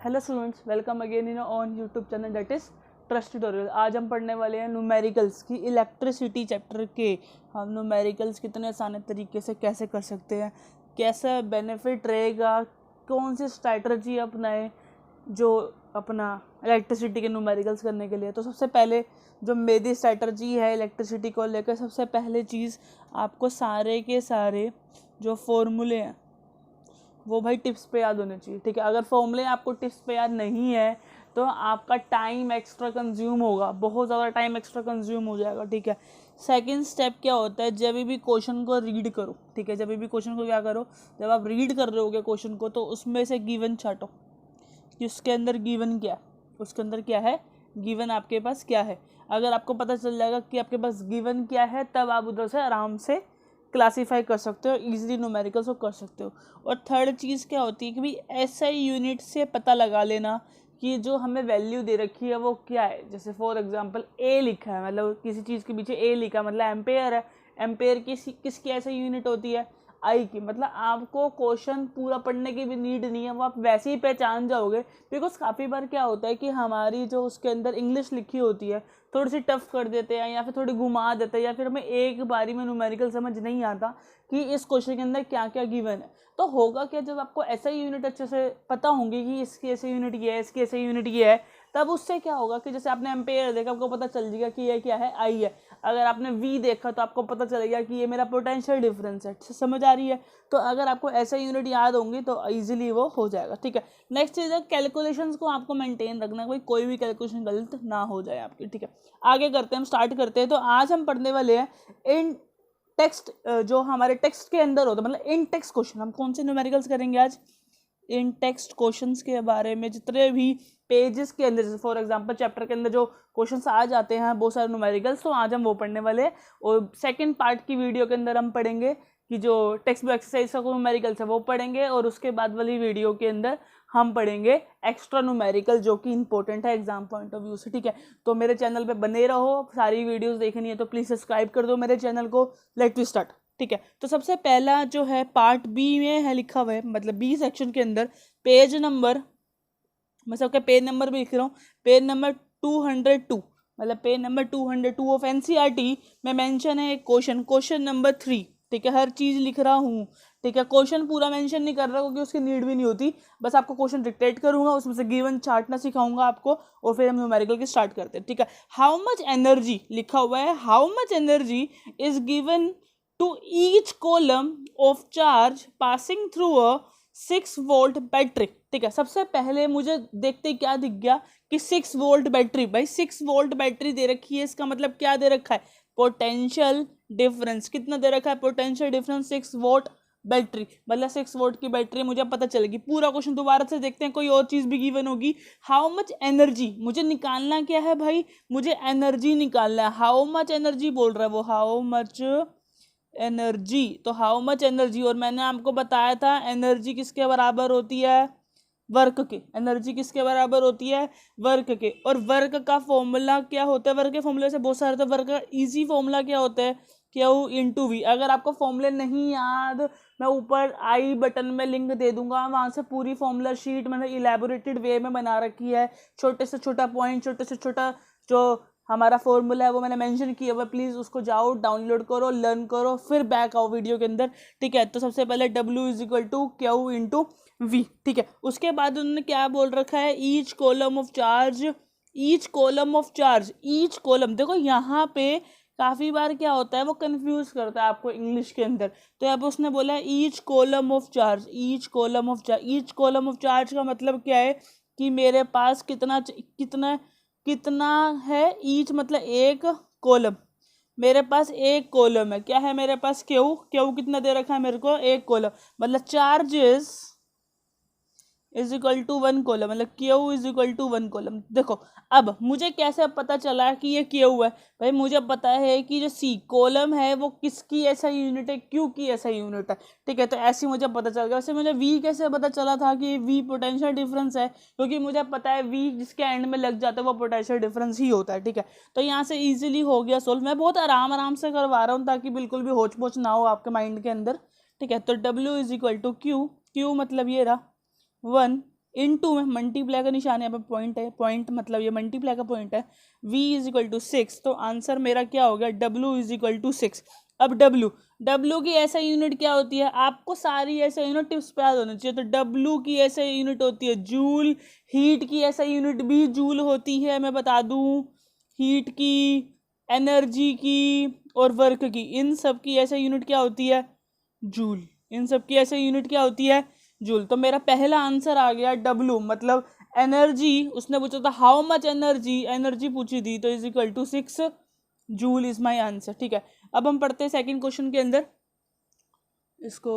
Hello students, welcome again in on YouTube channel that is trust tutorial. आज हम पढ़ने वाले हैं न्यूमेरिकल्स की इलेक्ट्रिसिटी चैप्टर के। हम न्यूमेरिकल्स कितने आसान तरीके से कैसे कर सकते हैं, कैसा बेनिफिट रहेगा, कौन सी स्ट्रैटेजी अपनाएं जो अपना इलेक्ट्रिसिटी के न्यूमेरिकल्स करने के लिए। तो सबसे पहले जो मेरी स्ट्रैटेजी है इलेक्ट्रिसिटी को लेकर, सबसे पहले चीज़ आपको सारे के सारे जो फॉर्मूले हैं वो भाई टिप्स पे याद होने चाहिए। ठीक है, अगर फॉर्मूले आपको टिप्स पे याद नहीं है तो आपका टाइम एक्स्ट्रा कंज्यूम होगा, बहुत ज़्यादा टाइम एक्स्ट्रा कंज्यूम हो जाएगा। ठीक है, सेकंड स्टेप क्या होता है, जब भी क्वेश्चन को रीड करो। ठीक है, जब भी क्वेश्चन को क्या करो, जब आप रीड कर रहे होगे क्वेश्चन को तो उसमें से गिवन छाटो कि उसके अंदर गिवन क्या है, उसके अंदर क्या है, गिवन आपके पास क्या है। अगर आपको पता चल जाएगा कि आपके पास गिवन क्या है, तब आप उधर से आराम से क्लासीफाई कर सकते हो, इजीली न्यूमेरिकल्स को कर सकते हो। और थर्ड चीज़ क्या होती है कि भाई ऐसा यूनिट से पता लगा लेना कि जो हमें वैल्यू दे रखी है वो क्या है। जैसे फॉर एग्जांपल ए लिखा है, मतलब किसी चीज़ के पीछे ए लिखा है मतलब एम्पेयर है। एम्पेयर किसकी ऐसा यूनिट होती है, आई की। मतलब आपको क्वेश्चन पूरा पढ़ने की भी नीड नहीं है, वो आप वैसे ही पहचान जाओगे। बिकॉज काफ़ी बार क्या होता है कि हमारी जो उसके अंदर इंग्लिश लिखी होती है थोड़ी सी टफ कर देते हैं या फिर थोड़ी घुमा देते हैं, या फिर हमें एक बारी में न्यूमेरिकल समझ नहीं आता कि इस क्वेश्चन के अंदर क्या क्या गिवन है। तो होगा क्या, जब आपको ऐसा यूनिट अच्छे से पता होंगे कि इसकी ऐसे यूनिट ये है, इसकी ऐसे यूनिट ये है, तब उससे क्या होगा कि जैसे आपने एम्पेयर देखा आपको पता चल जाएगा कि ये क्या है, आई है। अगर आपने वी देखा तो आपको पता चलेगा कि ये मेरा पोटेंशियल डिफरेंस है। समझ आ रही है। तो अगर आपको ऐसे यूनिट याद होंगी तो इजीली वो हो जाएगा। ठीक है, नेक्स्ट चीज़ है कैलकुलेशंस को आपको मेंटेन रखना, कोई भी कैलकुलेशन गलत ना हो जाए आपकी। ठीक है, आगे करते हैं, हम स्टार्ट करते हैं। तो आज हम पढ़ने वाले हैं इन टेक्स्ट, जो हमारे टेक्स्ट के अंदर होता है, मतलब इन टेक्स्ट क्वेश्चन। हम कौन से न्यूमेरिकल्स करेंगे आज, इन टेक्स्ट क्वेश्चंस के बारे में। जितने भी पेजेस के अंदर, जैसे फॉर एग्जांपल चैप्टर के अंदर जो क्वेश्चंस आ जाते हैं बहुत सारे न्यूमेरिकल्स, तो आज हम वो पढ़ने वाले हैं। और सेकंड पार्ट की वीडियो के अंदर हम पढ़ेंगे कि जो टेक्स्ट बुक एक्सरसाइज का न्यूमेरिकल्स है वो पढ़ेंगे, और उसके बाद वाली वीडियो के अंदर हम पढ़ेंगे एक्स्ट्रा न्यूमेरिकल जो कि इंपॉर्टेंट है एग्जाम पॉइंट ऑफ व्यू से। ठीक है, तो मेरे चैनल पे बने रहो, सारी वीडियोस देखनी है तो प्लीज़ सब्सक्राइब कर दो मेरे चैनल को। Let we start. ठीक है, तो सबसे पहला जो है पार्ट बी में है लिखा हुआ है, मतलब बी सेक्शन के अंदर पेज नंबर, मैं सबके पेज नंबर भी लिख रहा हूँ, पेज नंबर 202, मतलब पेज नंबर 202 ऑफ एनसीईआरटी में मेंशन है एक क्वेश्चन नंबर 3। ठीक है, हर चीज़ लिख रहा हूँ। ठीक है, क्वेश्चन पूरा मेंशन नहीं कर रहा क्योंकि उसकी नीड भी नहीं होती, बस आपको क्वेश्चन डिक्टेट करूंगा, उसमें से गिवन छाटना सिखाऊंगा आपको, और फिर हम न्यूमेरिकल की स्टार्ट करते हैं। ठीक है, हाउ मच एनर्जी लिखा हुआ है, how much energy is given to each column of charge passing through a 6 volt battery. ठीक है, सबसे पहले मुझे देखते ही क्या दिख गया कि 6 वोल्ट बैटरी। भाई 6 वोल्ट बैटरी दे रखी है, इसका मतलब क्या दे रखा है, पोटेंशियल डिफरेंस। कितना दे रखा है, पोटेंशियल डिफरेंस 6 वोल्ट बैटरी, मतलब 6 वोल्ट की बैटरी मुझे पता चलेगी। पूरा क्वेश्चन दोबारा से देखते हैं, कोई और चीज भी गिवन होगी। हाउ मच एनर्जी, मुझे निकालना क्या है भाई, मुझे एनर्जी निकालना है। हाउ मच एनर्जी बोल रहा है वो, हाउ मच एनर्जी, तो हाउ मच एनर्जी। और मैंने आपको बताया था एनर्जी किसके बराबर होती है, वर्क के। एनर्जी किसके बराबर होती है, वर्क के। और वर्क का फॉर्मूला क्या होता है, वर्क के फॉर्मूले से बहुत सारे, तो वर्क का इजी फॉर्मूला क्या होता है, क्यू इंटू वी। अगर आपको फॉर्मूले नहीं याद, मैं ऊपर आई बटन में लिंक दे दूंगा, वहां से पूरी फॉर्मूला शीट मैंने इलेबोरेटेड वे में बना रखी है। छोटे से छोटा पॉइंट, छोटे से छोटा जो हमारा फॉर्मूला है वो मैंने मेंशन किया हुआ, प्लीज़ उसको जाओ डाउनलोड करो, लर्न करो, फिर बैक आओ वीडियो के अंदर। ठीक है, तो सबसे पहले W is equal to Q into V. ठीक है, उसके बाद उन्होंने क्या बोल रखा है, each column of charge, each column of charge, each column. देखो यहाँ पे काफ़ी बार क्या होता है वो कंफ्यूज करता है आपको इंग्लिश के अंदर। तो अब उसने बोला है each column of charge, each column of charge. Each column of charge का मतलब क्या है कि मेरे पास कितना कितना कितना है, ईच मतलब एक कॉलम, मेरे पास एक कॉलम है। क्या है मेरे पास, क्यू, क्यू कितना दे रखा है मेरे को, एक कॉलम, मतलब charges is equal to 1 column, मतलब Q is equal to 1 column. देखो अब मुझे कैसे पता चला कि ये क्यू है, भाई मुझे पता है कि जो सी कॉलम है वो किसकी ऐसा यूनिट है, क्यू की ऐसा यूनिट है। ठीक है, तो ऐसे मुझे पता चल गया। वैसे मुझे वी कैसे पता चला था कि वी पोटेंशियल डिफरेंस है, क्योंकि मुझे पता है वी जिसके एंड में लग जाता है वो पोटेंशियल डिफरेंस ही होता है। ठीक है, तो यहाँ से ईजिली हो गया सोल्व। मैं बहुत आराम से करवा रहा हूँ ताकि बिल्कुल भी होच पोच ना हो आपके माइंड के अंदर। ठीक है, तो W is equal to Q, Q मतलब ये रहा 1 इनटू में मल्टीप्लाई का निशान यहाँ पे पॉइंट है, पॉइंट मतलब ये मल्टीप्लाई का पॉइंट है, v इज इक्वल टू 6, तो आंसर मेरा क्या हो गया, w इज इक्वल टू 6। अब w की ऐसा यूनिट क्या होती है, आपको सारी ऐसे यूनिट टिप्स पे याद होना चाहिए। तो w की ऐसे यूनिट होती है जूल, हीट की ऐसा यूनिट भी जूल होती है, मैं बता दूं, हीट की, एनर्जी की और वर्क की, इन सब की ऐसे यूनिट क्या होती है, जूल। इन सब की ऐसे यूनिट क्या होती है, जूल। तो मेरा पहला आंसर आ गया w, मतलब एनर्जी, उसने पूछा था हाउ मच एनर्जी, एनर्जी पूछी थी, तो is equal to 6 joule is my answer. ठीक है, अब हम पढ़ते हैं सेकंड क्वेश्चन के अंदर, इसको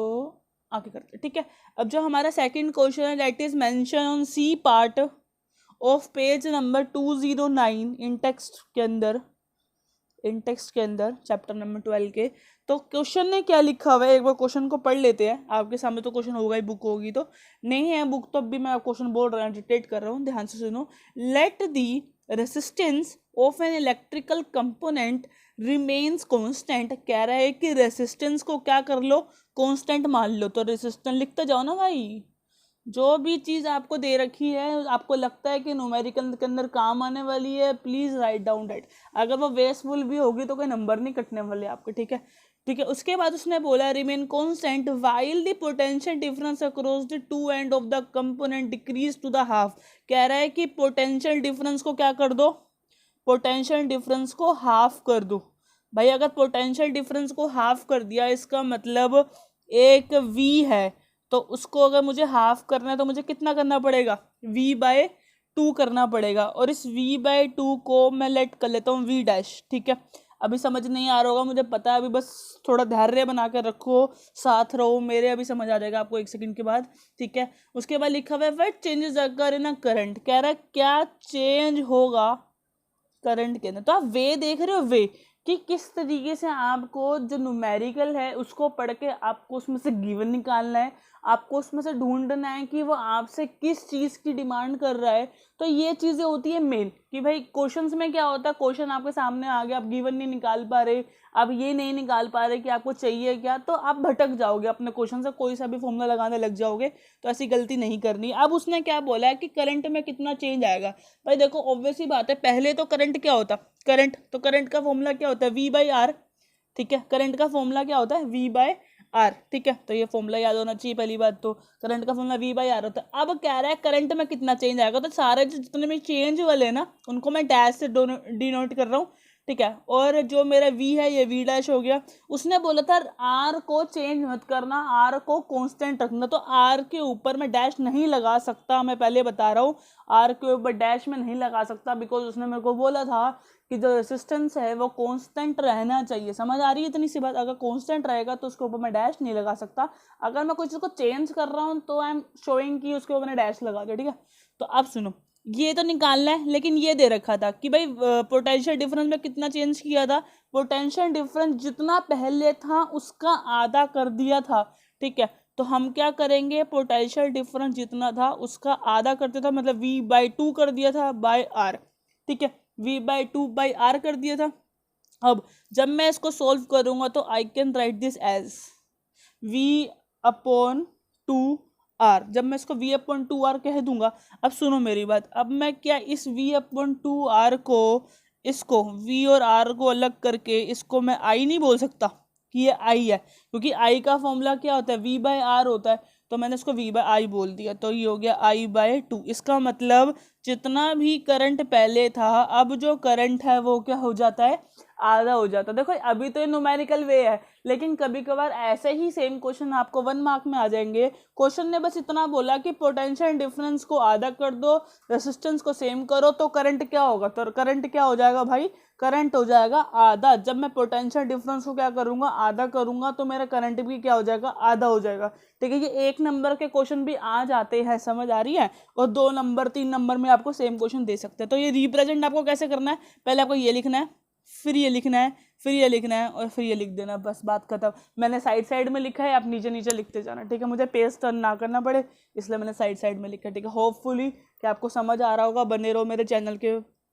आगे करते हैं। ठीक है, अब जो हमारा सेकंड क्वेश्चन है that is mention on C part of page number 209 in text के अंदर, इन टेक्स्ट के अंदर चैप्टर नंबर 12 के। तो क्वेश्चन ने क्या लिखा हुआ है, एक बार क्वेश्चन को पढ़ लेते हैं। आपके सामने तो क्वेश्चन होगा ही, बुक होगी तो, नहीं है बुक तो अभी मैं क्वेश्चन बोल रहा हूँ, डिटेक्ट कर रहा हूँ, ध्यान से सुनो। Let the resistance of an electrical component remains constant, कह रहा है कि रेसिस्टेंस को क्या कर लो, कांस्टेंट मान लो। तो रेसिस्टेंस लिखते जाओ ना भाई, जो भी चीज़ आपको दे रखी है, आपको लगता है कि न्यूमेरिकल के अंदर काम आने वाली है, प्लीज़ राइट डाउन दैट। अगर वो वेस्टफुल भी होगी तो कोई नंबर नहीं कटने वाले आपके। ठीक है, ठीक है। उसके बाद उसने बोला remain constant while the potential difference across the two end of the component decrease to the half. कह रहा है कि पोटेंशियल डिफरेंस को क्या कर दो, पोटेंशियल डिफरेंस को हाफ कर दो। भाई अगर पोटेंशियल डिफरेंस को हाफ कर दिया, इसका मतलब एक v है, तो उसको अगर मुझे हाफ करना है तो मुझे कितना करना पड़ेगा, v/2 करना पड़ेगा। और इस v/2 को मैं लेट कर लेता हूँ v डैश। ठीक है, अभी समझ नहीं आ रहा होगा मुझे पता है, अभी बस थोड़ा धैर्य बना कर रखो, साथ रहो मेरे, अभी समझ आ जाएगा आपको 1 सेकंड के बाद। ठीक है, उसके बाद लिखा हुआ है what changes occur in a current, कह रहा है क्या चेंज होगा करंट के अंदर। तो आप वे देख रहे हो, वे कि किस तरीके से आपको जो न्यूमेरिकल है उसको पढ़ के आपको उसमें से गिवन निकालना है, आपको उसमें से ढूंढना है कि वो आपसे किस चीज़ की डिमांड कर रहा है। तो ये चीज़ें होती है मेन, कि भाई क्वेश्चंस में क्या होता है, क्वेश्चन आपके सामने आ गया, आप गिवन नहीं निकाल पा रहे, आप ये नहीं निकाल पा रहे कि आपको चाहिए क्या, तो आप भटक जाओगे अपने क्वेश्चन से, कोई सा भी फॉर्मूला लगाने लग जाओगे। तो ऐसी गलती नहीं करनी। अब उसने क्या बोला है कि करंट में कितना चेंज आएगा। भाई देखो ऑब्वियस ही बात है, पहले तो करंट क्या होता, करंट, तो करंट का फॉर्मूला क्या होता है, v/r। ठीक है, करंट का फॉर्मूला क्या होता है, v/r। ठीक है, तो ये फॉर्मूला याद होना चाहिए पहली बात, तो करंट का फॉर्मूला v/r होता है। अब कह रहा है करंट में कितना चेंज आएगा, तो सारे जितने भी चेंज वाले हैं ना उनको मैं डैश से डिनोट कर रहा हूँ। ठीक है, और जो मेरा v है ये v डैश हो गया। उसने बोला था r को चेंज मत करना, r को कांस्टेंट रखना, तो r के ऊपर मैं डैश नहीं लगा सकता, मैं पहले बता रहा हूँ, r के ऊपर डैश में नहीं लगा सकता, बिकॉज उसने मेरे को बोला था कि जो रेसिस्टेंस है वो कांस्टेंट रहना चाहिए। समझ आ रही है इतनी सी बात, अगर कांस्टेंट रहेगा तो उसके ऊपर मैं डैश नहीं लगा सकता। अगर मैं कुछ को चेंज कर रहा हूँ तो आई एम शोइंग कि उसके ऊपर मैंने डैश लगा दिया। ठीक है, तो अब सुनो, ये तो निकालना है, लेकिन ये दे रखा था कि भाई पोटेंशियल डिफरेंस में कितना चेंज किया था, पोटेंशियल डिफरेंस जितना पहले था उसका आधा कर दिया था। ठीक है, तो हम क्या करेंगे, पोटेंशियल डिफरेंस जितना था उसका आधा करते था, मतलब v/2 कर दिया था बाय r। ठीक है, v/2 बाई r कर दिया था। अब जब मैं इसको सोल्व करूंगा तो I can write this as v/2r। जब मैं इसको v/2r कह दूंगा, अब सुनो मेरी बात, अब मैं क्या इस v/2r को, इसको v और r को अलग करके इसको मैं i नहीं बोल सकता कि ये i है, क्योंकि i का फॉर्मूला क्या होता है, v/r होता है। तो मैंने इसको v/i बोल दिया, तो ये हो गया i/2। इसका मतलब जितना भी करंट पहले था, अब जो करंट है वो क्या हो जाता है, आधा हो जाता है। देखो अभी तो ये न्यूमेरिकल वे है, लेकिन कभी कभार ऐसे ही सेम क्वेश्चन आपको 1 मार्क में आ जाएंगे। क्वेश्चन ने बस इतना बोला कि पोटेंशियल डिफरेंस को आधा कर दो, रेसिस्टेंस को सेम करो, तो करंट क्या होगा, तो करंट क्या हो जाएगा भाई, करंट हो जाएगा आधा। जब मैं पोटेंशियल डिफरेंस को क्या करूंगा, आधा करूंगा, तो मेरा करंट भी क्या हो जाएगा, आधा हो जाएगा। ठीक है, ये 1 नंबर के क्वेश्चन भी आ जाते हैं, समझ आ रही है, और 2 नंबर 3 नंबर में आपको सेम क्वेश्चन दे सकते हैं। तो ये रिप्रेजेंट आपको कैसे करना है, पहले आपको ये लिखना है, फिर ये लिखना है, फिर ये लिखना है, और फिर ये लिख देना, बस बात खत्म। मैंने साइड साइड में लिखा है, आप नीचे नीचे लिखते जाना। ठीक है, मुझे पेज टर्न ना करना पड़े, इसलिए मैंने साइड साइड में लिखा है। ठीक है, होपफुली कि आपको समझ आ रहा होगा। बने रहो मेरे चैनल के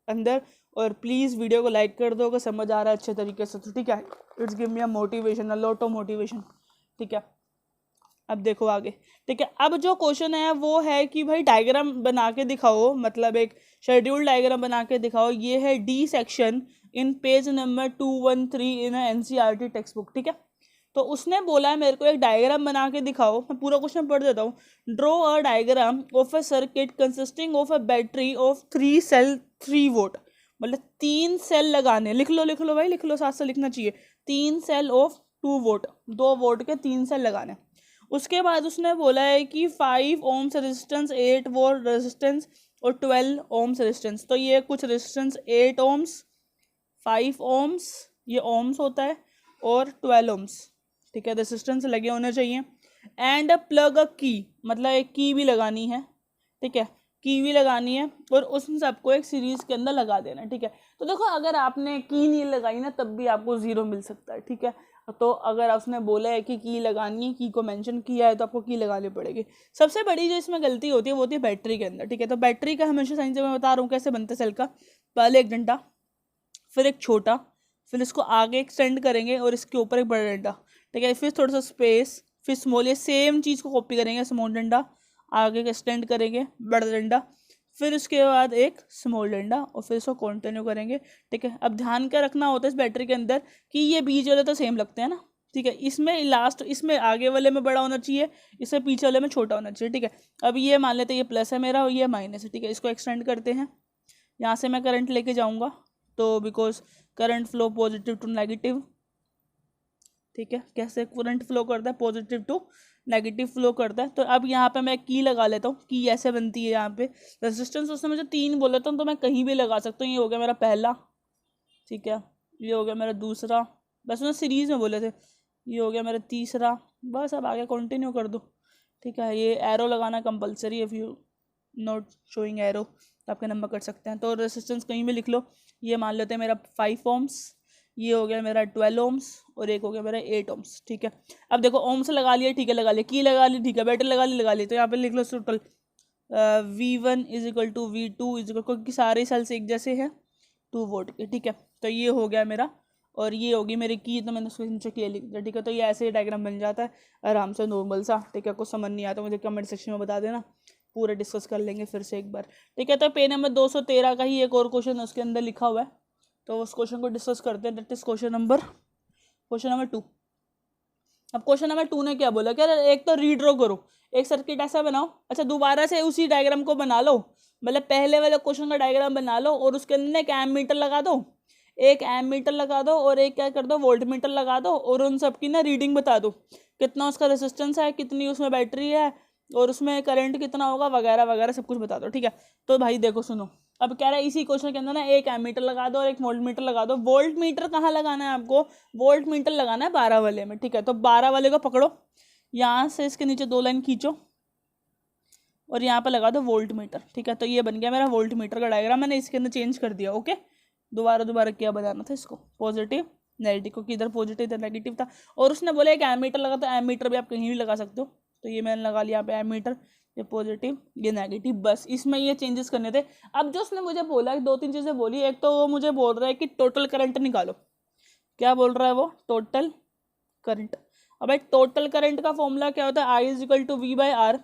अंदर, और प्लीज़ वीडियो को लाइक कर दो अगर समझ आ रहा है अच्छे तरीके से। तो ठीक है, it's give me a motivation, a lot of motivation. ठीक है, अब देखो आगे, ठीक है। अब जो क्वेश्चन है वो है कि भाई डायग्राम बना के दिखाओ, मतलब एक शेड्यूल डायग्राम बना के दिखाओ। ये है D section in page number 213 in NCERT text book, ठीक है। तो उसने बोला है मेरे को एक डायग्राम बना के दिखाओ। मैं पूरा क्वेश्चन पढ़ देता हूँ। Draw a diagram of a circuit consisting of a battery of 3 cell 3 volt, मतलब 3 सेल लगाने। लिख लो भाई, लिख लो, साथ से लिखना चाहिए। 3 सेल ऑफ 2 वोल्ट, 2 वोल्ट के 3 सेल लगाने। उसके बाद उसने बोला है कि 5 ओम्स रेजिस्टेंस, 8 वोल्ट रेजिस्टेंस और 12 ओम्स रेजिस्टेंस। तो ये कुछ रेजिस्टेंस 8 ओम्स, 5 ओम्स, ये ओम्स होता है, और 12 ओम्स, ठीक है, रेजिस्टेंस लगे होने चाहिए। एंड प्लग अ की, मतलब एक की भी लगानी है, ठीक है, की भी लगानी है, और उस सबको एक सीरीज के अंदर लगा देना है, ठीक है। तो देखो अगर आपने की नहीं लगाई ना तब भी आपको 0 मिल सकता है, ठीक है। तो अगर उसने बोला है कि की लगानी है, की को मेंशन किया है, तो आपको की लगानी पड़ेगी। सबसे बड़ी जो इसमें गलती होती है वो होती है बैटरी के अंदर, ठीक है। तो बैटरी का हमेशा साइंस में बता रहा हूँ कैसे बनता है सेल का। पहले एक डंडा, फिर एक छोटा, फिर इसको आगे एक्सटेंड करेंगे और इसके ऊपर एक बड़ा डंडा, ठीक है। फिर थोड़ा सा स्पेस, फिर स्मॉल, ये सेम चीज़ को कॉपी करेंगे। स्मॉल डंडा आगे एक्सटेंड करेंगे, बड़ा डंडा, फिर उसके बाद एक स्मॉल डंडा, और फिर इसको कंटिन्यू करेंगे, ठीक है। अब ध्यान क्या रखना होता है इस बैटरी के अंदर कि ये बीच वाले तो सेम लगते हैं ना, ठीक है। इसमें लास्ट, इसमें आगे वाले में बड़ा होना चाहिए, इसमें पीछे वाले में छोटा होना चाहिए, ठीक है। अब ये मान लेते हैं ये प्लस है मेरा और ये माइनस है, ठीक है। इसको एक्सटेंड करते हैं, यहाँ से मैं करंट लेके जाऊँगा, तो because current flow positive to negative, ठीक है। कैसे करंट फ्लो करता है, पॉजिटिव टू नेगेटिव फ्लो करता है। तो अब यहाँ पे मैं की लगा लेता हूँ, की ऐसे बनती है यहाँ पे। रेजिस्टेंस उसने मुझे 3 बोला था, तो मैं कहीं भी लगा सकता हूँ। ये हो गया मेरा पहला, ठीक है, ये हो गया मेरा दूसरा, बस उसने सीरीज में बोले थे, ये हो गया मेरा तीसरा, बस। अब आगे कंटिन्यू कर दो, ठीक है। ये एरो लगाना कंपलसरी है, if you not showing arrow तो आपके नंबर कर सकते हैं। तो रेजिस्टेंस कहीं भी लिख लो। ये मान लेते हैं मेरा 5 ओम्स, ये हो गया मेरा 12 ओम्स, और एक हो गया मेरा 8 ओम्स, ठीक है। अब देखो ओम्स लगा लिया, ठीक है, लगा लिया, की लगा ली, ठीक है, बैटरी लगा ली। तो यहाँ पे लिख लो total V1 is equal to V2 is equal, क्योंकि सारे सेल्स एक जैसे हैं 2 वोल्ट के, ठीक है। तो ये हो गया मेरा, और ये होगी मेरी की, तो मैंने उसको नीचे की लिख दिया, ठीक है। तो ये ऐसे ही डायग्राम बन जाता है आराम से, नॉर्मल सा, ठीक है। कुछ समझ नहीं आता मुझे कमेंट सेक्शन में बता देना, पूरा डिस्कस कर लेंगे फिर से एक बार, ठीक है। तो पेज नंबर 213 का ही एक और क्वेश्चन उसके अंदर लिखा हुआ है, तो उस क्वेश्चन को डिस्कस करते हैं। That is question number 2। अब क्वेश्चन नंबर 2 ने क्या बोला, क्या एक तो रीड्रॉ करो, एक सर्किट ऐसा बनाओ। अच्छा, दोबारा से उसी डायग्राम को बना लो, मतलब पहले वाले क्वेश्चन का डायग्राम बना लो, और उसके अंदर एक एम मीटर लगा दो, एक एम मीटर लगा दो, और एक क्या कर दो, वोल्ट मीटर लगा दो, और उन सब की ना रीडिंग बता दो, कितना उसका रेजिस्टेंस है, कितनी उसमें बैटरी है, और उसमें करंट कितना होगा, वगैरह वगैरह सब कुछ बता दो, ठीक है। तो भाई देखो सुनो, अब कह रहा है इसी क्वेश्चन के अंदर ना एक एमीटर लगा दो और एक वोल्ट मीटर लगा दो। वोल्ट मीटर कहाँ लगाना है आपको, वोल्ट मीटर लगाना है 12 वाले में, ठीक है। तो 12 वाले को पकड़ो, यहाँ से इसके नीचे 2 लाइन खींचो, और यहाँ पे लगा दो वोल्ट मीटर, ठीक है। तो ये बन गया मेरा वोल्ट मीटर का डायग्राम, मैंने इसके अंदर चेंज कर दिया, ओके। दोबारा क्या बनाना था इसको, पॉजिटिव नेगेटिव, क्योंकि इधर पॉजिटिव इधर नेगेटिव था। और उसने बोला एक एमीटर लगा, तो एमीटर भी आप कहीं भी लगा सकते हो, तो ये मैंने लगा लिया यहाँ पे एमीटर, ये पॉजिटिव ये नेगेटिव, बस इसमें ये चेंजेस करने थे। अब जो उसने मुझे बोला 2-3 चीज़ें बोली, एक तो वो मुझे बोल रहा है कि टोटल करंट निकालो। क्या बोल रहा है वो, टोटल करंट। अब भाई टोटल करंट का फॉर्मूला क्या होता है, I is equal to V by R.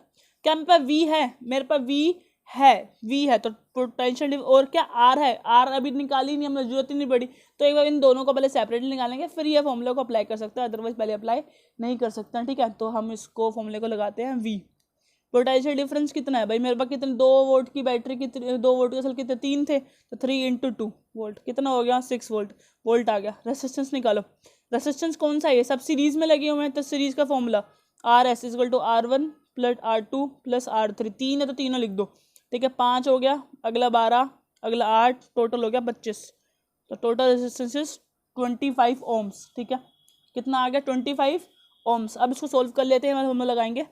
क्या मेरे पास वी है, मेरे पास वी है तो पोटेंशियल, और क्या आर है, आर अभी निकाली नहीं, हमें जरूरत ही नहीं पड़ी। तो एक बार इन दोनों को पहले सेपरेटली निकालेंगे, फिर ये फॉर्मूले को अप्लाई कर सकते हैं, अदरवाइज पहले अप्लाई नहीं कर सकते हैं, ठीक है। तो हम इसको फॉर्मूले को लगाते हैं वी। पोटेंशियल डिफरेंस कितना है भाई, मेरे पास कितने 2 वोल्ट की बैटरी, कितने 2 वोल्ट के सेल कितने 3 थे, तो 3 × 2 वोल्ट कितना हो गया, 6 वोल्ट आ गया। रेसिस्टेंस निकालो, रेसिस्टेंस कौन सा है, सब सीरीज में लगे हुए हैं, तो सीरीज का formula R S is equal to R1 + R2 + R3, 3 है तो तीनों लिख दो, ठीक है। 5 हो गया, अगला 12, अगला 8, टोटल हो गया 25। तो टोटल रेजिस्टेंस इज 25 ओम्स, ठीक है। कितना आ गया, 25 ओम्स। अब इसको सोल्व कर लेते हैं, हम लगाएंगे,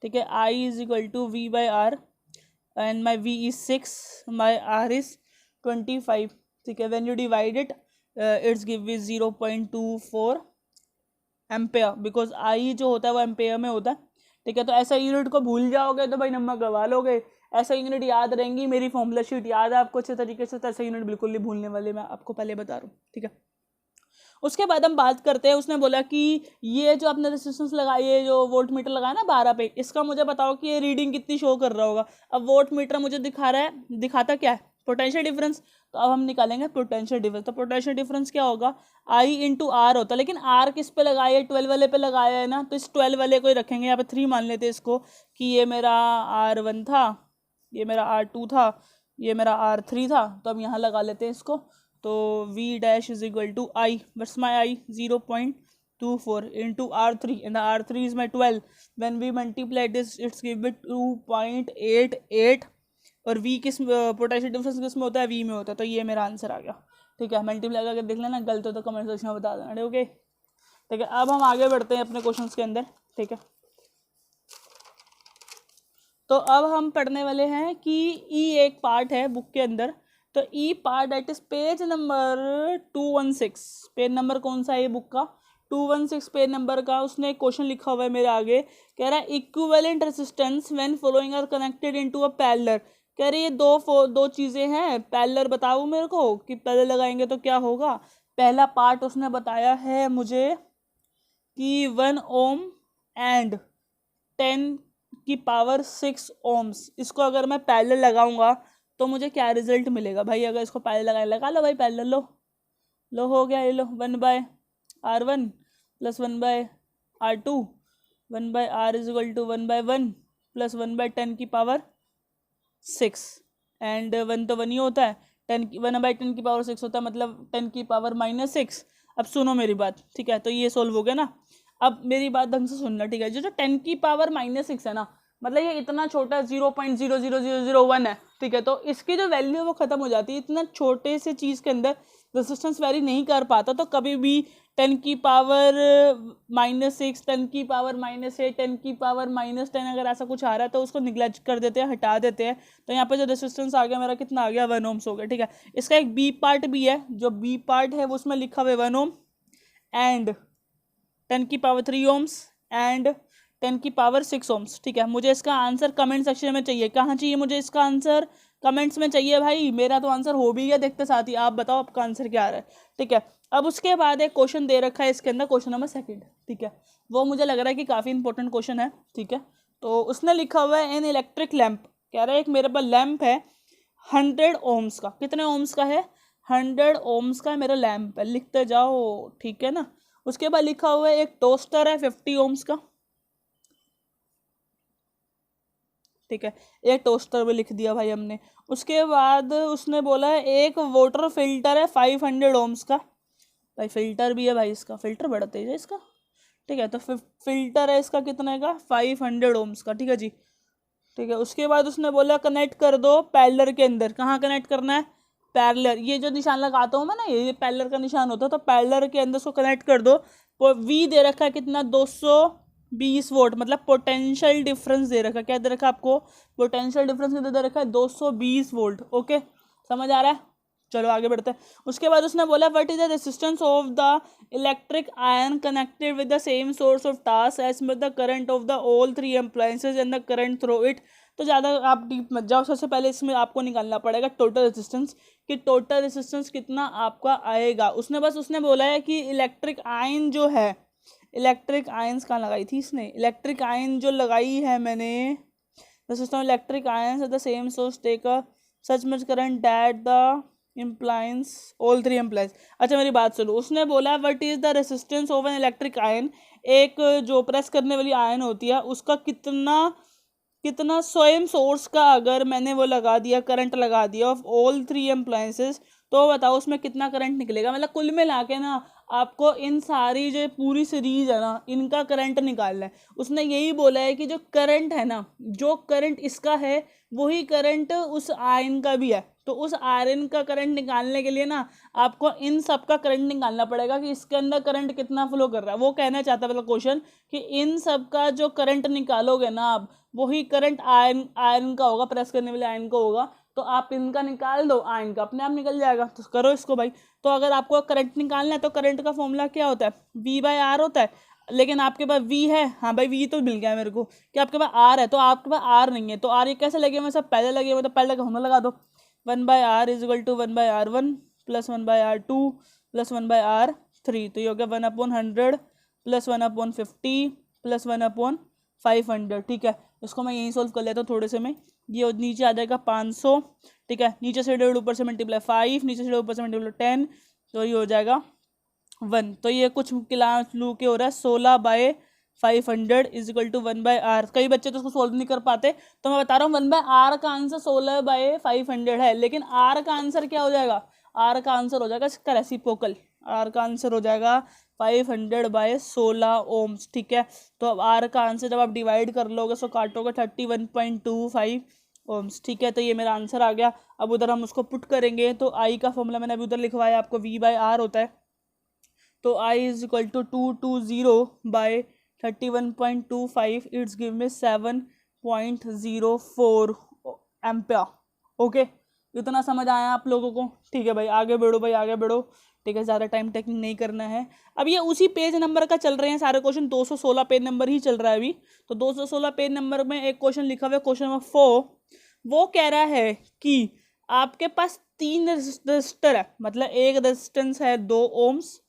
ठीक है। I is equal to V by R, and my V is 6, my R is 25, ठीक है। When you divide it it's give is 0.24 ampere, because I जो होता है वो एम्पेयर में होता है, ठीक है। तो ऐसा यूनिट को भूल जाओगे तो भाई नंबर गवा लोगे, ऐसा यूनिट याद रहेंगी, मेरी फॉर्मूला शीट याद है आपको अच्छे तरीके से, तो ऐसा यूनिट बिल्कुल नहीं भूलने वाले, मैं आपको पहले बता रहा हूँ, ठीक है। उसके बाद हम बात करते हैं, उसने बोला कि ये जो आपने रेजिस्टेंस लगाई है, जो वोल्ट मीटर लगाया ना 12 पे, इसका मुझे बताओ कि ये रीडिंग कितनी शो कर रहा होगा। अब वोल्ट मीटर मुझे दिखा रहा है, दिखाता क्या है, पोटेंशियल डिफरेंस। तो अब हम निकालेंगे पोटेंशियल डिफरेंस। तो पोटेंशियल डिफरेंस क्या होगा, आई इंटू आर होता है, लेकिन आर किस पे लगाया है, 12 वाले पे लगाया है ना, तो इस 12 वाले को ही रखेंगे। यहाँ पे 3 मान लेते हैं इसको, कि ये मेरा R1 था, ये मेरा R2 था, ये मेरा R3 था। तो अब यहाँ लगा लेते हैं इसको। तो V dash is equal to I, बस my I 0.24 into R3 and R3 is my 12। When we multiply this it's give it 2.88। और V किस पोटेंशियल डिफरेंस किस में होता है, V में होता है। तो ये मेरा आंसर आ गया। ठीक है, मल्टीप्लाई करके देख लेना, गलत हो तो कमेंट सेक्शन में बता देना। ओके, ठीक है, अब हम आगे बढ़ते हैं अपने क्वेश्चन के अंदर। ठीक है, तो अब हम पढ़ने वाले हैं कि ई एक पार्ट है बुक के अंदर। तो E part that is page number 216। Page number कौन सा है ये बुक का, 216 पेज नंबर का। उसने एक क्वेश्चन लिखा हुआ है मेरे आगे, कह रहा है equivalent resistance when following are connected into a parallel. कह रही है दो चीजें हैं, पैरेलल बताओ मेरे को कि पैरेलल लगाएंगे तो क्या होगा। पहला पार्ट उसने बताया है मुझे कि 1 ओम एंड 10 की पावर 6 ओम्स। इसको अगर मैं पैरेलल लगाऊंगा तो मुझे क्या रिजल्ट मिलेगा भाई। अगर इसको पैरेलल लगा लो भाई, पैरेलल लो हो गया, ये लो 1/R1 plus 1/R2, 1/R is equal to 1/1 plus 1/10 की पावर 6 एंड 1 तो 1 ही होता है, 1/10 की पावर 6 होता है, मतलब 10 की पावर -6। अब सुनो मेरी बात, ठीक है, तो ये सोल्व हो गया ना। अब मेरी बात ढंग से सुनना, ठीक है, जो 10 की पावर -6 है ना, मतलब ये इतना छोटा 0.00001 है। ठीक है, तो इसकी जो वैल्यू है वो खत्म हो जाती है। इतना छोटे से चीज़ के अंदर रेजिस्टेंस वैरी नहीं कर पाता, तो कभी भी 10 की पावर -6, 10 की पावर -8, 10 की पावर -10 अगर ऐसा कुछ आ रहा है तो उसको निगलेक्ट कर देते हैं, हटा देते हैं। तो यहाँ पे जो रेजिस्टेंस आ गया मेरा कितना आ गया, 1 ओम्स हो गया। ठीक है, इसका एक बी पार्ट भी है, जो बी पार्ट है वो उसमें लिखा हुआ है 1 ओम एंड 10 की पावर 3 ओम्स एंड 10 की पावर 6 ओम्स। ठीक है, मुझे इसका आंसर कमेंट सेक्शन में चाहिए। कहाँ चाहिए मुझे इसका आंसर, कमेंट्स में चाहिए भाई। मेरा तो आंसर हो भी गया देखते साथ ही, आप बताओ आपका आंसर क्या आ रहा है। ठीक है, अब उसके बाद एक क्वेश्चन दे रखा है इसके अंदर, क्वेश्चन नंबर 2। ठीक है, वो मुझे लग रहा है कि काफ़ी इंपॉर्टेंट क्वेश्चन है। ठीक है, तो उसने लिखा हुआ है एन इलेक्ट्रिक लैम्प। कह रहा है एक मेरे पास लैम्प है 100 ओम्स का। कितने ओम्स का है, 100 ओम्स का मेरा लैम्प है, लिखते जाओ। ठीक है ना, उसके बाद लिखा हुआ है एक टोस्टर है 50 ओम्स का। ठीक है, एक टोस्टर भी लिख दिया भाई हमने। उसके बाद उसने बोला है एक वाटर फिल्टर है 500 ओम्स का। भाई फिल्टर भी है भाई, इसका फिल्टर बड़ा तेज है इसका। ठीक है, तो फिल्टर है इसका कितने का, 500 ओम्स का। ठीक है जी, ठीक है। उसके बाद उसने बोला कनेक्ट कर दो पैरेलल के अंदर। कहाँ कनेक्ट करना है, पैरेलल, ये जो निशान लगाता हूँ मैं ना, ये पैरेलल का निशान होता है, तो पैरेलल के अंदर उसको कनेक्ट कर दो। वी दे रखा है कितना, 220 वोल्ट, मतलब पोटेंशियल डिफरेंस दे रखा है। क्या दे रखा है आपको, पोटेंशियल डिफरेंस दे रखा है 220 वोल्ट। ओके, समझ आ रहा है, चलो आगे बढ़ते हैं। उसके बाद उसने बोला what is the resistance of the electric iron connected with the same source of task as with the current of the all 3 appliances and the current through it. तो ज़्यादा आप डीप मत जाओ, सबसे पहले इसमें आपको निकालना पड़ेगा टोटल रेजिस्टेंस, कि टोटल रेजिस्टेंस कितना आपका आएगा। उसने बोला है कि इलेक्ट्रिक आयन जो है, इलेक्ट्रिक आयन्स कहाँ लगाई थी इसने, इलेक्ट्रिक आयन जो लगाई है मैंने, the system electric irons the same source take a such much current that the appliances all 3 appliances. अच्छा मेरी बात सुनो, उसने बोला what is the resistance of an electric iron. एक जो प्रेस करने वाली आयन होती है उसका कितना स्वयं सोर्स का अगर मैंने वो लगा दिया, करंट लगा दिया ऑफ ऑल 3 अप्लायंसेस, तो बताओ उसमें कितना करंट निकलेगा। मतलब कुल मिला के ना आपको इन सारी जो पूरी सीरीज है ना, इनका करंट निकालना है। उसने यही बोला है कि जो करंट है ना, जो करंट इसका है वही करंट उस आयन का भी है। तो उस आयरन का करंट निकालने के लिए ना आपको इन सब का करंट निकालना पड़ेगा कि इसके अंदर करंट कितना फ्लो कर रहा है। वो कहना चाहता है मतलब क्वेश्चन कि इन सब का जो करंट निकालोगे ना आप, वही करंट आयरन का होगा, प्रेस करने वाले आयरन का होगा। तो आप इनका निकाल दो, आयन का अपने आप निकल जाएगा। तो करो इसको भाई। तो अगर आपको करंट निकालना है तो करंट का फॉर्मूला क्या होता है, V/R होता है। लेकिन आपके पास V है, हाँ भाई V तो मिल गया मेरे को, कि आपके पास R है, तो आपके पास R नहीं है। तो R ये कैसे लगे, मैं सब पहले लगे हुए, तो पहले का फॉर्मूला लगा दो, 1/R is equal to 1/R1 plus 1/R2 plus 1/R 3, तो ये हो गया 1/100 प्लस 1/50 प्लस 1/500, ठीक है। इसको मैं यहीं सोल्व कर लेता हूँ थोड़े से में, ये नीचे आ जाएगा 500, ठीक है। नीचे से 1.5 ऊपर से मल्टीप्लाई 5, नीचे से 1.5 ऊपर से मल्टीप्लाई 10, तो ये हो जाएगा 1। तो ये कुछ क्लास लू के हो रहा है 16/500 इज इक्वल टू 1/r। कई बच्चे तो उसको सोल्व नहीं कर पाते, तो मैं बता रहा हूँ 1/r का आंसर 16/500 है, लेकिन r का आंसर क्या हो जाएगा, r का आंसर हो जाएगा इसका रेसिप्रोकल, r का आंसर हो जाएगा 500/16 ओम्स, ठीक है। तो अब r का आंसर जब आप डिवाइड कर लोगे उसको काटोगे 31.25 ओम्स, ठीक है। तो ये मेरा आंसर आ गया। अब उधर हम उसको पुट करेंगे, तो I का फॉर्मूला मैंने अभी उधर लिखवाया आपको, V/R होता है। तो I is equal to 220/31.25, it's give me 7.04 ampere. Okay, इतना समझ आया आप लोगों को? ठीक है भाई, आगे बढ़ो भाई, आगे बढ़ो, ठीक है। ज़्यादा टाइम टेकिंग नहीं करना है। अब ये उसी पेज नंबर का चल रहे हैं सारे क्वेश्चन, 216 पेज नंबर ही चल रहा है अभी। तो 216 पेज नंबर में एक क्वेश्चन लिखा हुआ है, क्वेश्चन नंबर 4। वो कह रहा है कि आपके पास 3 रजिस्टर है, मतलब एक रेजिस्टेंस है 2 ओम्स,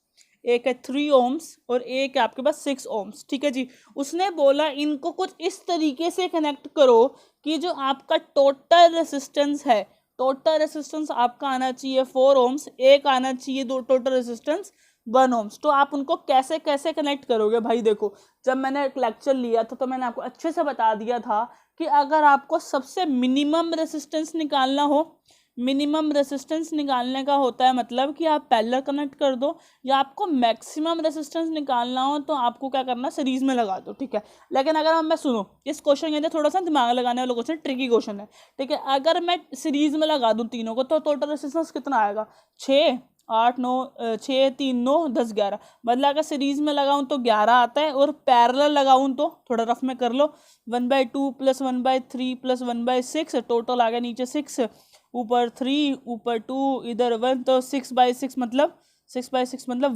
एक है 3 ओम्स और एक है आपके पास 6 ओम्स, ठीक है जी। उसने बोला इनको कुछ इस तरीके से कनेक्ट करो कि जो आपका टोटल रेजिस्टेंस है, टोटल रेजिस्टेंस आपका आना चाहिए 4 ओम्स, एक आना चाहिए दो टोटल रेजिस्टेंस 1 ओम्स। तो आप उनको कैसे कैसे कनेक्ट करोगे भाई? देखो, जब मैंने एक लेक्चर लिया था तो मैंने आपको अच्छे से बता दिया था कि अगर आपको सबसे मिनिमम रेजिस्टेंस निकालना हो, मिनिमम रेजिस्टेंस निकालने का होता है मतलब कि आप पैरेलल कनेक्ट कर दो, या आपको मैक्सिमम रेजिस्टेंस निकालना हो तो आपको क्या करना, सीरीज में लगा दो, ठीक है। लेकिन अगर मैं सुनो, इस क्वेश्चन के अंदर थोड़ा सा दिमाग लगाने वाला क्वेश्चन, ट्रिकी क्वेश्चन है, ठीक है। अगर मैं सीरीज में लगा दूं तीनों को तो टोटल रेजिस्टेंस कितना आएगा? 6, 8, 9, 6, 3, 9, 10, 11। मतलब अगर सीरीज में लगाऊं तो 11 आता है, और पैरेलल लगाऊं तो थोड़ा रफ में कर लो, 1/2 प्लस 1/3 प्लस 1/6, टोटल आ गया नीचे 6, ऊपर 3, ऊपर 2, इधर 1, तो 6/6 मतलब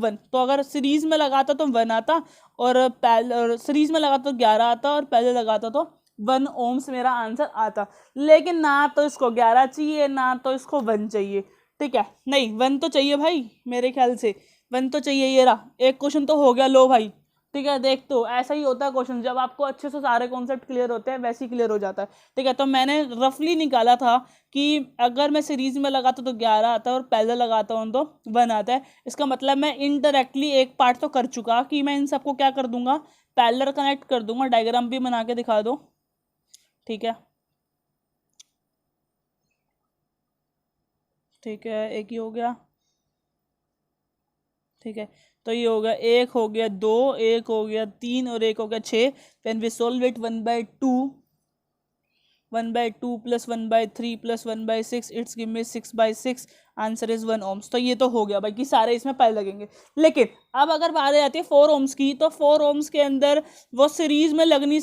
1। तो अगर सीरीज में लगाता तो 1 आता, और सीरीज में लगाता तो 11 आता, और पहले लगाता तो 1 ओम्स मेरा आंसर आता। लेकिन ना तो इसको 11 चाहिए, ना तो इसको 1 चाहिए, ठीक है। नहीं, 1 तो चाहिए भाई, मेरे ख्याल से 1 तो चाहिए। ये रहा, एक क्वेश्चन तो हो गया, लो भाई, ठीक है। देख, तो ऐसा ही होता है क्वेश्चन, जब आपको अच्छे से सारे कॉन्सेप्ट क्लियर होते हैं वैसे ही क्लियर हो जाता है, ठीक है। तो मैंने रफली निकाला था कि अगर मैं सीरीज में लगाता तो 11 आता है, और पहले लगाता हूँ तो 1 आता है। इसका मतलब मैं इनडायरेक्टली एक पार्ट तो कर चुका कि मैं इन सबको क्या कर दूंगा, पैरेलल कनेक्ट कर दूंगा। डायग्राम भी बना के दिखा दो, ठीक है। ठीक है, एक ही हो गया, ठीक है। तो ये हो गया, एक हो गया 2, एक हो गया 3, और एक हो गया 6। When we solve it 1/2 plus 1/3 plus 1/6, it's give me 6/6, answer is 1 ohms. तो ये तो हो गया भाई कि सारे इसमें पहले लगेंगे। लेकिन अब अगर बात आती है 4 ओम्स की, तो 4 ओम्स के अंदर वो सीरीज में लग नहीं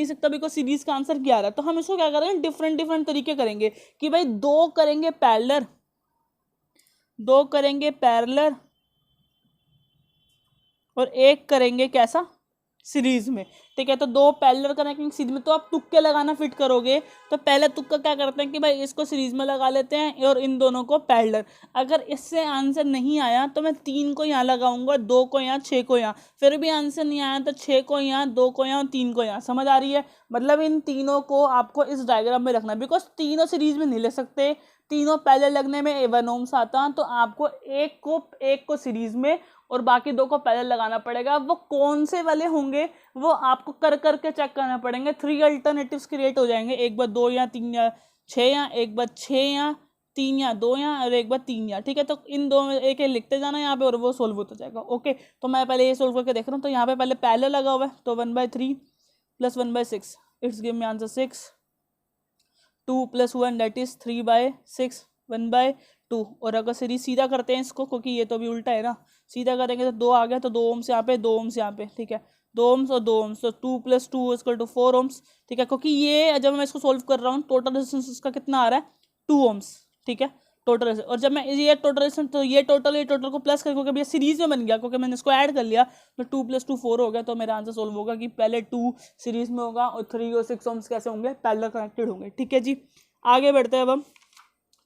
सकता, बिकॉज सीरीज का आंसर 11। तो हम इसको क्या करेंगे, डिफरेंट तरीके करेंगे कि भाई 2 करेंगे पैरेलल, और एक करेंगे कैसा, सीरीज में, ठीक है। तो 2 पैरेलल कनेक्टिंग सीरीज में, तो आप तुक्के लगाना फिट करोगे। तो पहले तुक्का क्या करते हैं कि भाई इसको सीरीज में लगा लेते हैं और इन दोनों को पैरेलल। अगर इससे आंसर नहीं आया तो मैं 3 को यहाँ लगाऊंगा, 2 को यहाँ, 6 को यहाँ। फिर भी आंसर नहीं आया तो 6 को यहाँ, 2 को यहाँ और 3 को यहाँ। समझ आ रही है? मतलब इन तीनों को आपको इस डायग्राम में रखना है, बिकॉज तीनों सीरीज में नहीं ले सकते, तीनों पहले लगने में 1 ओम्स आता, तो आपको एक को सीरीज में और बाकी 2 को पहले लगाना पड़ेगा। वो कौन से वाले होंगे वो आपको कर करके चेक करना पड़ेंगे। 3 अल्टरनेटिव्स क्रिएट हो जाएंगे, एक बार 2 या 3 या 6 या एक बार 6 या 3 या 2 या और एक बार 3 या, ठीक है। तो इन दो में एक लिखते जाना यहाँ पे और वो सोल्व होता जाएगा। ओके, तो मैं पहले ये सोल्व करके देख रहा हूँ। तो यहाँ पे पहले पहले लगा हुआ है, तो 1/3 plus 1/6, it's give me answer 6। 2 + 1 that is 3/6, 1/2। और अगर सीरीज सीधा करते हैं इसको, क्योंकि ये तो भी उल्टा है ना, सीधा करेंगे तो 2 आ गया, तो 2 ओम्स यहाँ पे, 2 ओम्स यहाँ पे, ठीक है। 2 ओम्स और 2 ओम्स, तो 2 + 2 = 4 ओम्स, ठीक है। क्योंकि ये जब मैं इसको सोल्व कर रहा हूँ, टोटल रेजिस्टेंस इसका कितना आ रहा है, 2 ओम्स, ठीक है, टोटल। और जब मैं ये टोटल रेजिस्टेंस, तो ये टोटल को प्लस करके, क्योंकि ये सीरीज में बन गया, क्योंकि मैंने इसको ऐड कर लिया, तो 2 + 2 4 हो गया। तो मेरा आंसर सोल्व होगा कि पहले 2 सीरीज में होगा और 3 और 6 ओम्स कैसे होंगे, पैरेलल कनेक्टेड होंगे, ठीक है जी। आगे बढ़ते हैं अब हम,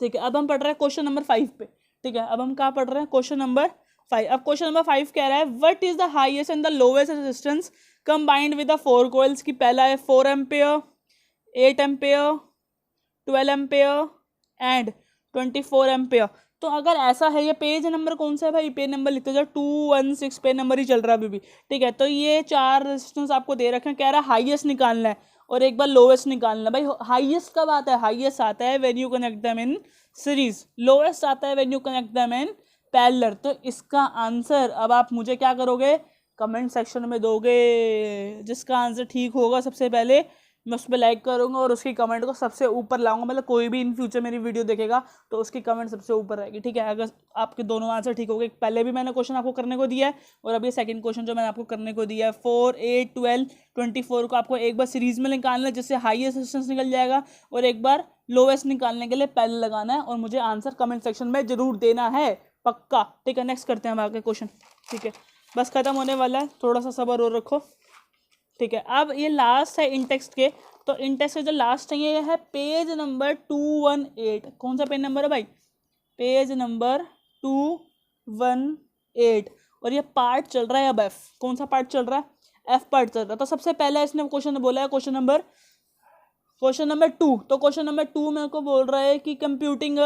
ठीक है। अब हम पढ़ रहे हैं क्वेश्चन नंबर 5 पे, ठीक है। अब हम कहाँ पढ़ रहे हैं, क्वेश्चन नंबर 5। अब क्वेश्चन नंबर 5 कह रहा है what is the highest and the lowest resistance combined with the 4 coils की। पहला है 4 ampere, 8 ampere, 12 ampere and 24 ampere. तो अगर ऐसा है, ये पेज नंबर कौन सा है भाई, पेज नंबर लिखते जाओ 216, पेज नंबर ही चल रहा है अभी भी, ठीक है। तो ये 4 रेजिस्टेंस आपको दे रखे हैं, कह रहा है हाईएस्ट निकालना है और एक बार लोएस्ट निकालना। भाई हाईएस्ट कब आता है, हाईएस्ट आता है when you connect them in series, lowest आता है when you connect them in parallel. तो इसका आंसर अब आप मुझे क्या करोगे, कमेंट सेक्शन में दोगे। जिसका आंसर ठीक होगा सबसे पहले मैं उस पर लाइक करूंगा और उसकी कमेंट को सबसे ऊपर लाऊंगा। मतलब कोई भी इन फ्यूचर मेरी वीडियो देखेगा तो उसकी कमेंट सबसे ऊपर रहेगी, ठीक है। अगर आपके दोनों आंसर ठीक हो गए, पहले भी मैंने क्वेश्चन आपको करने को दिया है और अभी सेकंड क्वेश्चन जो मैंने आपको करने को दिया है 4, 8, 12, 24 को आपको एक बार सीरीज में निकालना है जिससे हाईएस्ट रेजिस्टेंस निकल जाएगा और एक बार लोएस्ट निकालने के लिए पैरेलल लगाना है और मुझे आंसर कमेंट सेक्शन में जरूर देना है, पक्का, ठीक है। नेक्स्ट करते हैं हम आगे क्वेश्चन, ठीक है। बस खत्म होने वाला है, थोड़ा सा सब्र और रखो, ठीक है। अब ये लास्ट है इंटेक्स्ट के, तो इंटेक्स्ट के जो लास्ट है ये है पेज नंबर 218। कौन सा पेज नंबर है भाई, पेज नंबर 218 और ये पार्ट चल रहा है अब एफ। कौन सा पार्ट चल रहा है, एफ पार्ट चल रहा है। तो सबसे पहले इसने क्वेश्चन बोला है क्वेश्चन नंबर 2। तो क्वेश्चन नंबर 2 मेरे को बोल रहा है कि computing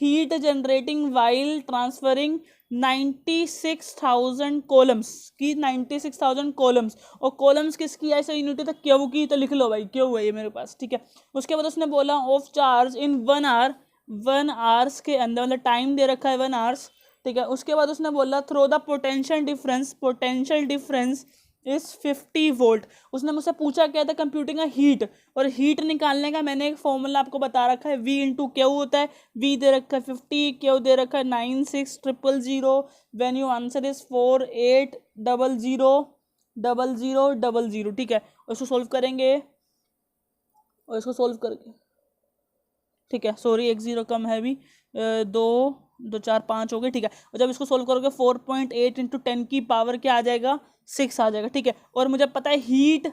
heat generating while transferring 96,000 columns की, 96,000 कॉलम्स, और कॉलम्स किसकी है, ऐसे यूनिट है तो क्यू की, तो लिख लो भाई क्यू है ये मेरे पास, ठीक है। उसके बाद उसने बोला of charge in 1 hour, 1 hours के अंदर, मतलब टाइम दे रखा है 1 आवर्स, ठीक है। उसके बाद उसने बोला थ्रो द पोटेंशियल डिफरेंस इस 50 वोल्ट। उसने मुझसे पूछा क्या था, कंप्यूटिंग का हीट, और हीट निकालने का मैंने एक फॉर्मूला आपको बता रखा है, V इंटू क्यू होता है। V दे रखा है 50, क्यू दे रखा है 96,000, व्हेन यू आंसर इज 48000000, ठीक है। और इसको सोल्व करेंगे और इसको सोल्व करके, ठीक है, सॉरी 1 0 कम है भी, 2 2 4 5 हो गए, ठीक है। और जब इसको सोल्व करोगे 4.8 इंटू 10 की पावर क्या आ जाएगा, 6 आ जाएगा, ठीक है। और मुझे पता है हीट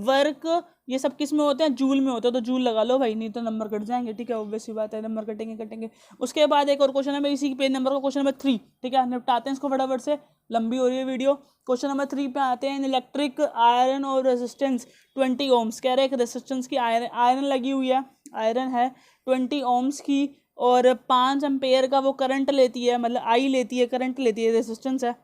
वर्क ये सब किस में होते हैं, जूल में होते हैं, तो जूल लगा लो भाई, नहीं तो नंबर कट जाएंगे, ठीक है। ऑब्वियस सी बात है, नंबर कटेंगे। उसके बाद एक और क्वेश्चन है मेरी इसी पेज नंबर का, क्वेश्चन नंबर 3, ठीक है। निपटाते हैं इसको फटाफट से, लंबी हो रही है वीडियो। क्वेश्चन नंबर 3 पे आते हैं। इलेक्ट्रिक आयरन और रेजिस्टेंस 20 ओम्स, कह रहे हैं रेजिस्टेंस की आयरन लगी हुई है, आयरन है 20 ओम्स की और 5 एम्पेयर का वो करंट लेती है, मतलब आई लेती है, करंट लेती है, रेजिस्टेंस है,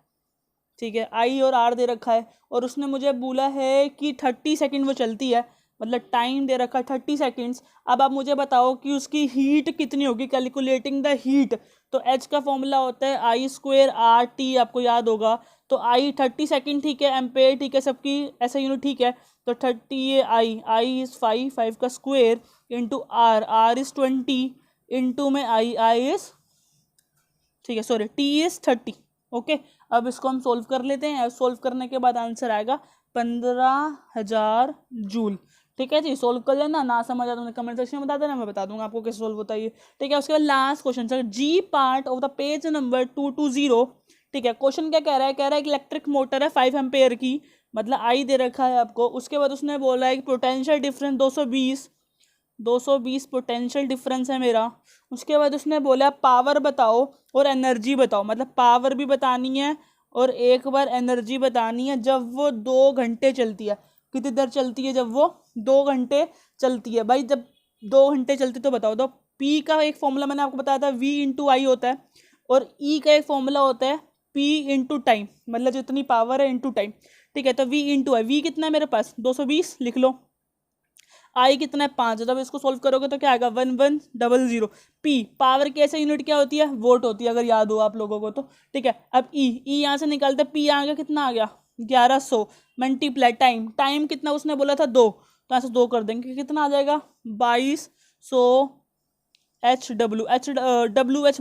ठीक है। आई और आर दे रखा है और उसने मुझे बोला है कि 30 सेकंड वो चलती है, मतलब टाइम दे रखा है 30 सेकंड्स। अब आप मुझे बताओ कि उसकी हीट कितनी होगी, कैलकुलेटिंग द हीट। तो एच का फॉर्मूला होता है I²RT, आपको याद होगा। तो आई 30 सेकंड, ठीक है, एम्पेयर, ठीक है, सबकी ऐसा यूनिट, ठीक है। तो 30 आई इज 5 का square into R is 20 into में आई इज, ठीक है, सॉरी टी इज 30, ओके। अब इसको हम सोल्व कर लेते हैं। सोल्व करने के बाद आंसर आएगा 15,000 जूल, ठीक है जी। सोल्व कर लेना, ना समझ आता कमेंट सेक्शन में बता देना, मैं बता दूंगा आपको कैसे सोल्व होता है, ठीक है। उसके बाद last question sir, G part of the page number 220, ठीक है। क्वेश्चन क्या कह रहा है, एक इलेक्ट्रिक मोटर है 5 एम्पेयर की, मतलब आई दे रखा है आपको। उसके बाद उसने बोला है कि पोटेंशियल डिफरेंस 220 पोटेंशियल डिफरेंस है मेरा। उसके बाद उसने बोला पावर बताओ और एनर्जी बताओ, मतलब पावर भी बतानी है और एक बार एनर्जी बतानी है जब वो 2 घंटे चलती है। कितनी देर चलती है, जब वो 2 घंटे चलती है भाई। जब 2 घंटे चलती तो बताओ। तो P का एक फॉर्मूला मैंने आपको बताया था, V इंटू आई होता है, और E का एक फॉर्मूला होता है P इंटू टाइम, मतलब जितनी पावर है इंटू टाइम, ठीक है। तो V इंटू आई, V कितना है मेरे पास 220 लिख लो, आई कितना है 5, जब इसको सोल्व करोगे तो क्या आएगा 1100। पी पावर की ऐसे यूनिट क्या होती है, वोट होती है, अगर याद हो आप लोगों को तो, ठीक है। अब ई यहाँ से निकालते, पी आ गया, कितना आ गया 1100 मल्टीप्लाई टाइम कितना उसने बोला था 2, तो यहाँ से 2 कर देंगे, कितना आ जाएगा 2200 WH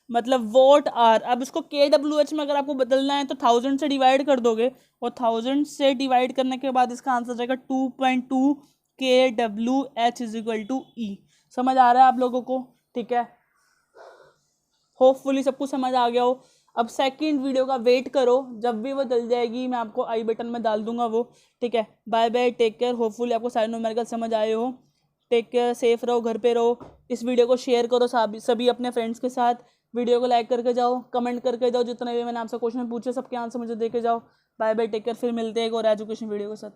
मतलब वोट आर। अब इसको KWH में अगर आपको बदलना है तो 1000 से डिवाइड कर दोगे, और 1000 से डिवाइड करने के बाद इसका आंसर जाएगा 2.2 KWH इज इक्वल टू ई। समझ आ रहा है आप लोगों को, ठीक है। होपफुली सब कुछ समझ आ गया हो। अब सेकंड वीडियो का वेट करो, जब भी वो डल जाएगी मैं आपको आई बटन में डाल दूंगा वो, ठीक है। Bye bye, take care. Hopefully आपको सारे न्यूमेरिकल समझ आए हो। टेक केयर, सेफ रहो, घर पे रहो। इस वीडियो को शेयर करो सभी अपने फ्रेंड्स के साथ। वीडियो को लाइक करके जाओ, कमेंट करके जाओ, जितने भी मैंने आपसे क्वेश्चन पूछे सबके आंसर मुझे दे के जाओ। बाय बाय, टेक केयर, फिर मिलते हैं एक और एजुकेशन वीडियो के साथ।